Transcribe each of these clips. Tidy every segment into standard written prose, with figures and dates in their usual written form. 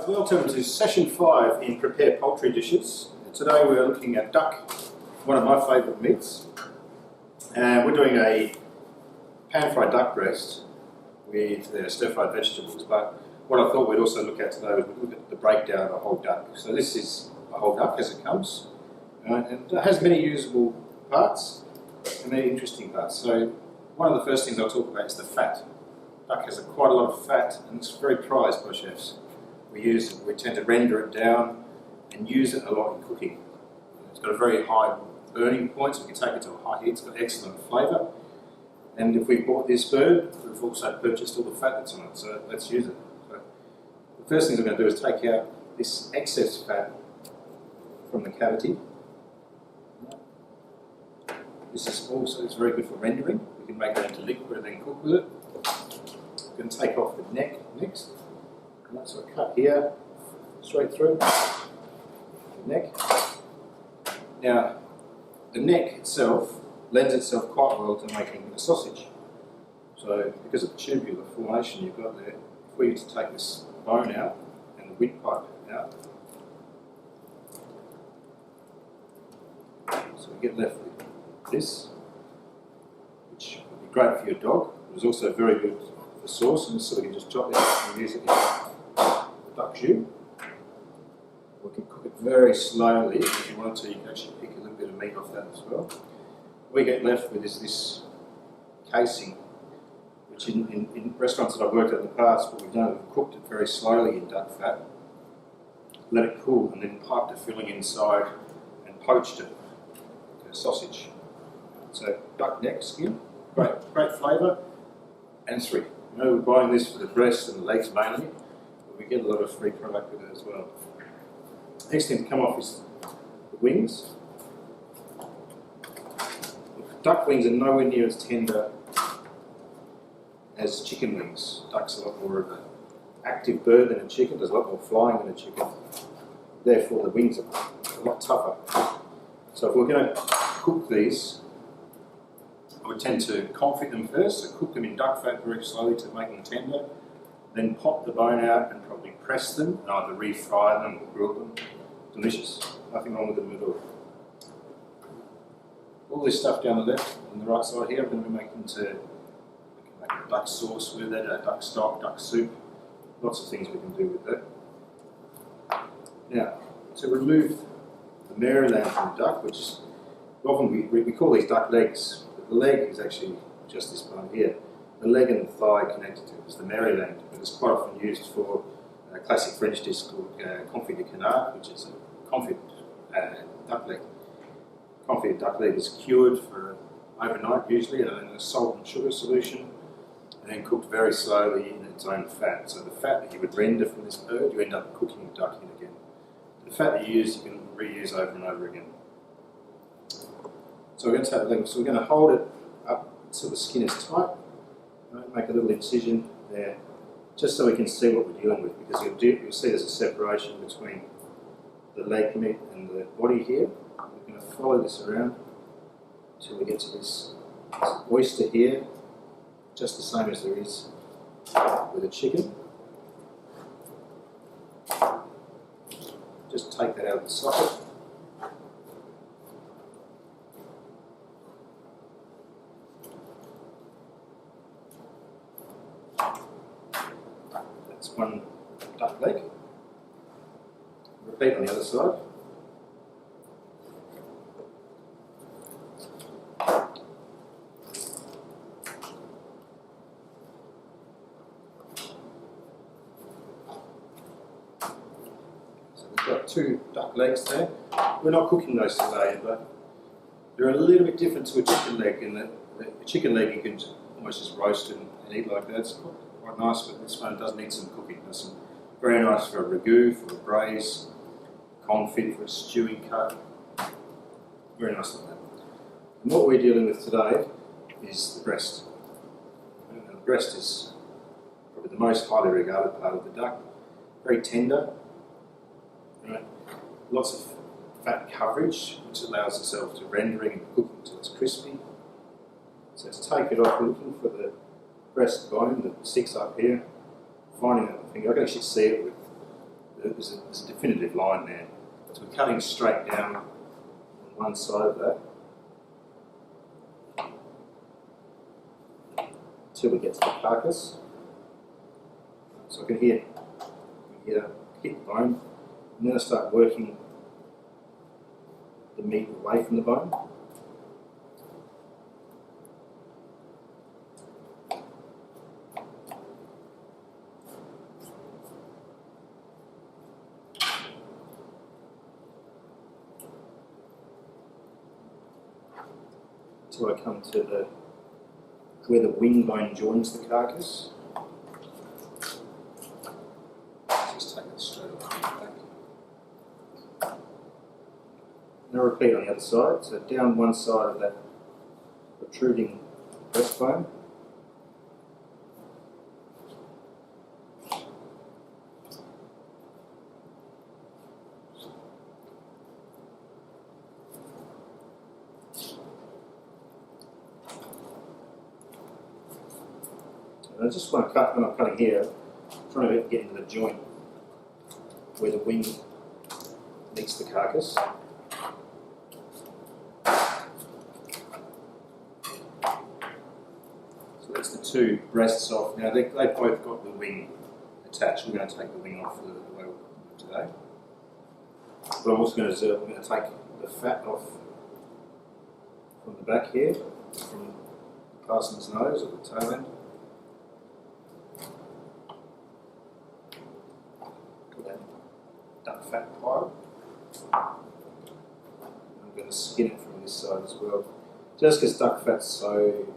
Welcome to session 5 in Prepare Poultry Dishes. Today we're looking at duck, one of my favourite meats. And we're doing a pan-fried duck breast with stir-fried vegetables. But what I thought we'd also look at today was we'd look at the breakdown of a whole duck. So this is a whole duck as it comes. And it has many usable parts and many interesting parts. So one of the first things I'll talk about is the fat. Duck has quite a lot of fat and it's very prized by chefs. We tend to render it down and use it a lot in cooking. It's got a very high burning point, so we can take it to a high heat. It's got excellent flavour. And if we bought this bird, we've also purchased all the fat that's on it, so let's use it. So the first thing I'm going to do is take out this excess fat from the cavity. This is also very good for rendering. We can make that into liquid and then cook with it. I'm going to take off the neck next. So I cut here, straight through the neck. Now, the neck itself lends itself quite well to making a sausage. So, because of the tubular formation you've got there, if we were to take this bone out and the windpipe out, so we get left with this, which would be great for your dog. It was also very good for sauce, and so we can just chop it and use it in duck jus. We can cook it very slowly. If you want to, you can actually pick a little bit of meat off that as well. What we get left with is this casing, which in restaurants that I've worked at in the past, what we've done, we've cooked it very slowly in duck fat, let it cool, and then piped the filling inside and poached it to a sausage. So duck neck skin, great flavour, and 3. You know, we're buying this for the breast and the legs mainly. We get a lot of free product with it as well. Next thing to come off is the wings. Duck wings are nowhere near as tender as chicken wings. Duck's a lot more of an active bird than a chicken. There's a lot more flying than a chicken. Therefore, the wings are a lot tougher. So if we're going to cook these, I would tend to confit them first, so cook them in duck fat very slowly to make them tender. Then pop the bone out and probably press them, and either refry them or grill them. Delicious. Nothing wrong with them at all. All this stuff down the left and the right side here, I'm going to be making we can make a duck sauce with it, a duck stock, duck soup. Lots of things we can do with it. Now, to remove the Maryland from the duck, which is often we call these duck legs, but the leg is actually just this bone here. The leg and the thigh connected to it is the Maryland, but it's quite often used for a classic French dish called confit de canard, which is a confit duck leg. Confit duck leg is cured for overnight, usually, in a salt and sugar solution, and then cooked very slowly in its own fat. So the fat that you would render from this bird, you end up cooking the duck in again. The fat that you use, you can reuse over and over again. So we're going to take the leg, so we're going to hold it up so the skin is tight. Make a little incision there, just so we can see what we're dealing with, because you'll see there's a separation between the leg meat and the body here. We're going to follow this around until we get to this oyster here, just the same as there is with a chicken. Just take that out of the socket. One duck leg. Repeat on the other side. So we've got 2 duck legs there. We're not cooking those today, but they're a little bit different to a chicken leg in that the chicken leg you can almost just roast and eat like that. It's quite nice, but this one does need some cooking. It's very nice for a ragu, for a braise, confit, for a stewing cut. Very nice like that. And what we're dealing with today is the breast. And the breast is probably the most highly regarded part of the duck. Very tender. Right? Lots of fat coverage, which allows itself to rendering and cooking until it's crispy. So let's take it off. We're looking for the breast bone that sticks up here, finding that thing. I can actually see it with there's a definitive line there. So we're cutting straight down on one side of that until we get to the carcass. So I can hear hit the bone, and then I start working the meat away from the bone. Until I come to where the wing bone joins the carcass. Just take it straight off the back. Now repeat on the other side. So down one side of that protruding breastbone. And I just want to cut, when I'm cutting here, I'm trying to get into the joint where the wing meets the carcass. So that's the two breasts off. Now they've both got the wing attached. We're going to take the wing off for the way we're today. But I'm also going to take the fat off from the back here, from the parson's nose or the tail end. Duck fat pile. I'm going to skin it from this side as well. Just because duck fat's so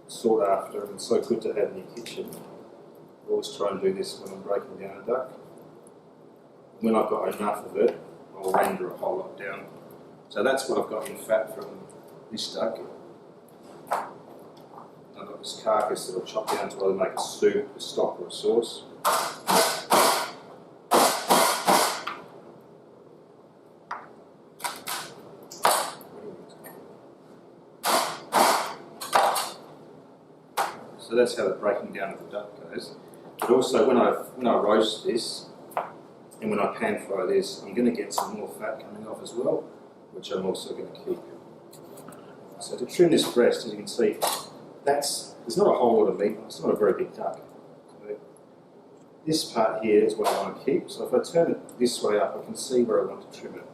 sought after and so good to have in your kitchen, I always try and do this when I'm breaking down a duck. When I've got enough of it, I'll render a whole lot down. So that's what I've got in fat from this duck. I've got this carcass that I'll chop down to either make a soup, a stock or a sauce. So that's how the breaking down of the duck goes. But also when I roast this and when I pan fry this, I'm going to get some more fat coming off as well, which I'm also going to keep. So to trim this breast, as you can see, there's not a whole lot of meat. It's not a very big duck. So this part here is what I want to keep. So if I turn it this way up, I can see where I want to trim it.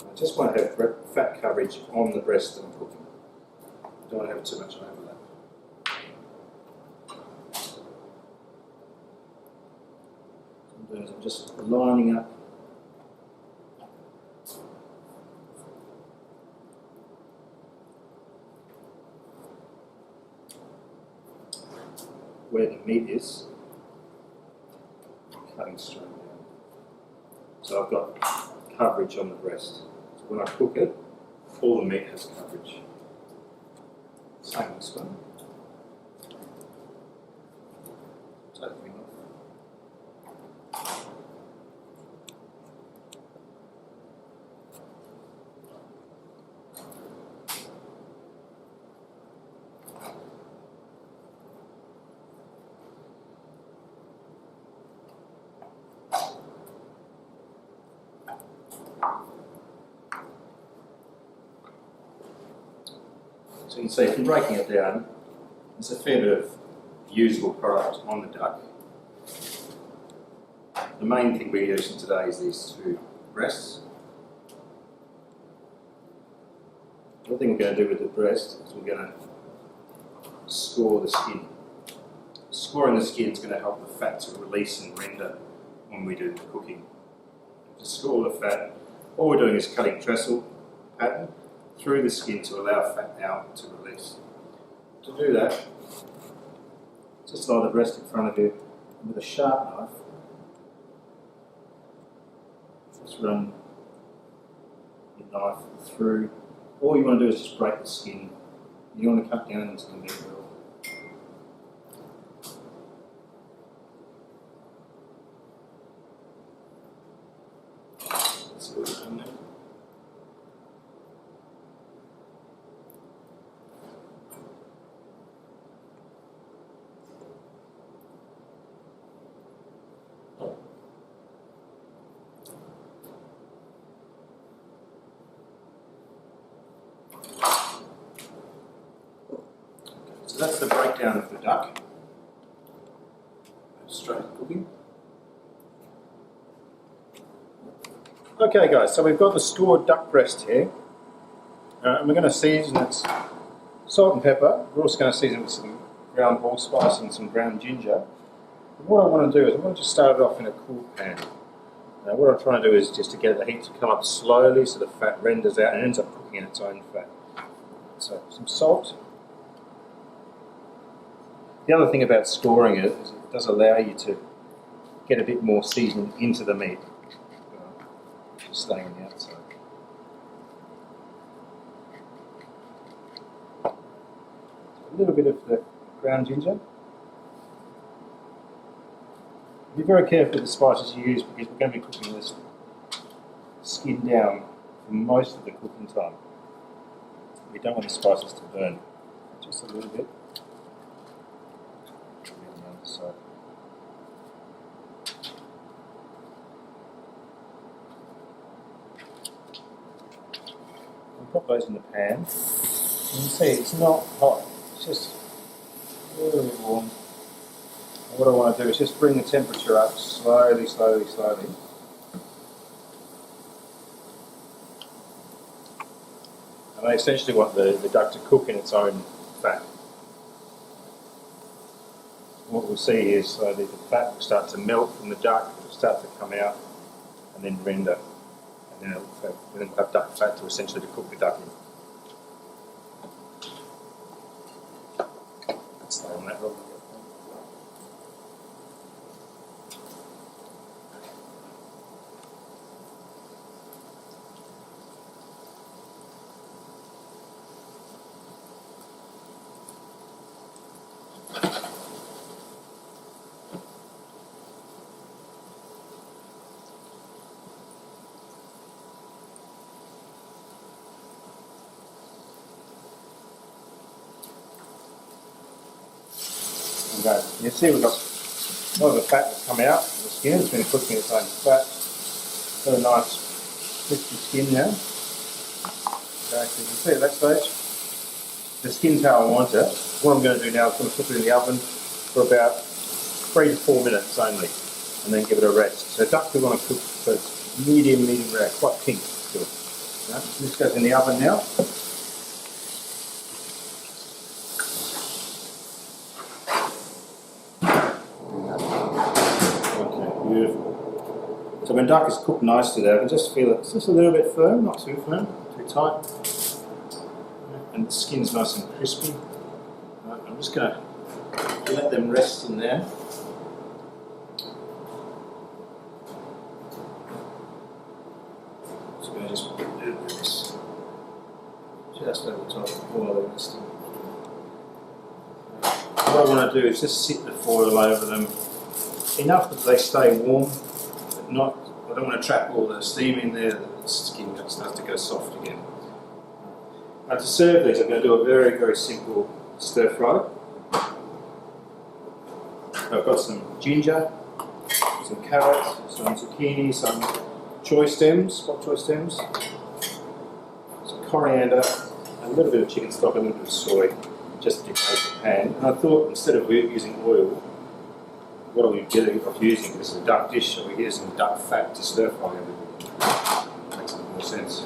I just want to have fat coverage on the breast that I'm cooking. I don't want to have too much overlap. I'm just lining up where the meat is, cutting straight down. So I've got coverage on the breast. So when I cook it, all the meat has coverage. Same this one. Take the wing off. So you can see from breaking it down, there's a fair bit of usable product on the duck. The main thing we're using today is these two breasts. The other thing we're going to do with the breast is we're going to score the skin. Scoring the skin is going to help the fat to release and render when we do the cooking. To score the fat, all we're doing is cutting trestle pattern through the skin to allow fat out to release. To do that, just lie the breast in front of you with a sharp knife. Just run your knife through. All you want to do is just break the skin. You want to cut down into the meat well. That's what we've done there. So that's the breakdown of the duck. Straight cooking. Okay guys, so we've got the stored duck breast here. And we're going to season it salt and pepper. We're also going to season it with some ground allspice and some ground ginger. And what I want to do is I want to just start it off in a cool pan. Now what I'm trying to do is just to get the heat to come up slowly so the fat renders out and ends up cooking in its own fat. So some salt. The other thing about scoring it is it does allow you to get a bit more seasoning into the meat, just staying on the outside. A little bit of the ground ginger. Be very careful with the spices you use because we're going to be cooking this skin down for most of the cooking time. We don't want the spices to burn. Just a little bit. On the other side. We'll pop those in the pan. You can see it's not hot, it's just a little bit warm. And what I want to do is just bring the temperature up slowly, slowly, slowly. And I essentially want the duck to cook in its own fat. What we'll see is slowly the fat will start to melt from the duck, it will start to come out and then render. And then we'll have duck fat to essentially to cook the duck in. Stay on that, Rob. Okay, you see we've got a lot of the fat that's come out of the skin. It's been cooking its own fat. Got a nice crispy skin now. Okay, so you can see at that stage, the skin's how I want it. What I'm going to do now is I'm going to put it in the oven for about 3 to 4 minutes only, and then give it a rest. So duck we want to cook so it's medium rare, quite pink still. Right, so this goes in the oven now. Beautiful. So when duck is cooked nicely there, I can just feel it's just a little bit firm, not too firm, too tight. And the skin's nice and crispy. Right, I'm just going to let them rest in there. So I'm going to just put a little bit of this just over the top while they're resting. What I want to do is just sit the foil over them. Enough that they stay warm, but not, I don't want to trap all the steam in there, the skin starts to go soft again. Now to serve these, I'm going to do a very, very simple stir fry. I've got some ginger, some carrots, some zucchini, some choy stems, bok choy stems, some coriander, a little bit of chicken stock, a little bit of soy, just to decorate the pan. And I thought instead of using oil, what are we using? This is a duck dish, so we're using duck fat to stir fry everything. Makes a bit more sense.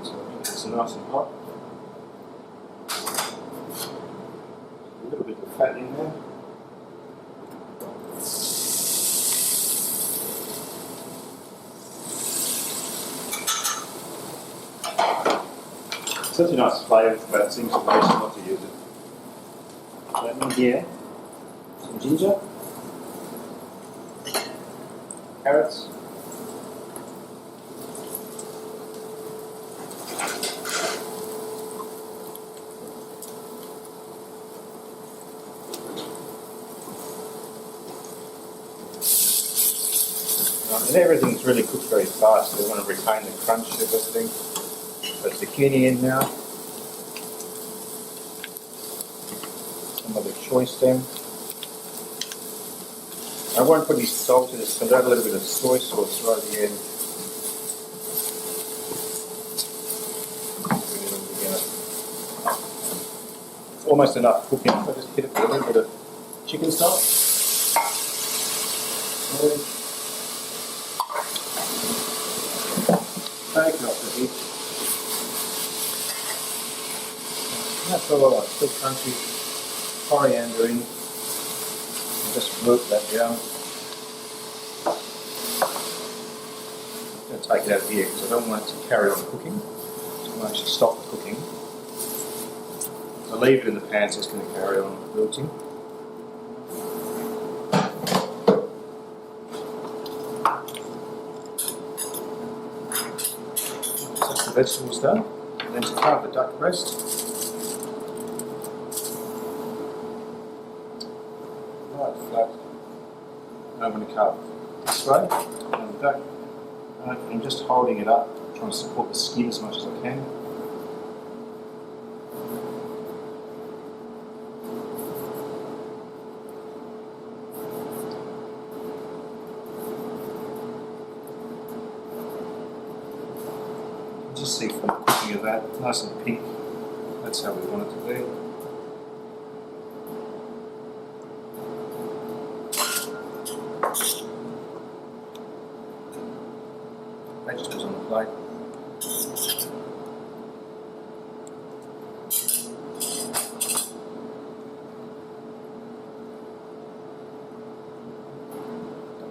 So it's nice and hot. A little bit of fat in there. Such a nice flavour, but it seems to waste not to use it. So in here, some ginger, carrots, and everything's really cooked very fast, so we want to retain the crunch of this thing. So zucchini in now, some of the choy stem. I won't put any salt in this, so I'll add a little bit of soy sauce right at the end. Bring it all together. almost enough cooking. I'll just hit it with a little bit of chicken stock. Take it off the heat. That's all I like. Still crunchy. Coriander in. Just work that down. I'm going to take it out of here because I don't want it to carry on cooking. So I'm going to actually stop the cooking. If I leave it in the pan, so it's going to carry on wilting. So that's the vegetables done. And then to carve the duck breast. Right, flat. I'm going to carve it this way. And the duck. I'm just holding it up, trying to support the skin as much as I can. Just see from the cooking of that, nice and pink. That's how we want it to be. That just goes on the plate.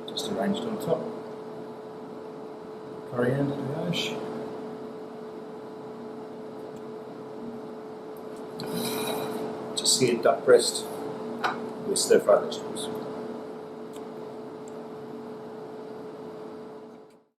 Just arranged on top. Coriander to ash. Just seared duck breast with stir-fried vegetables.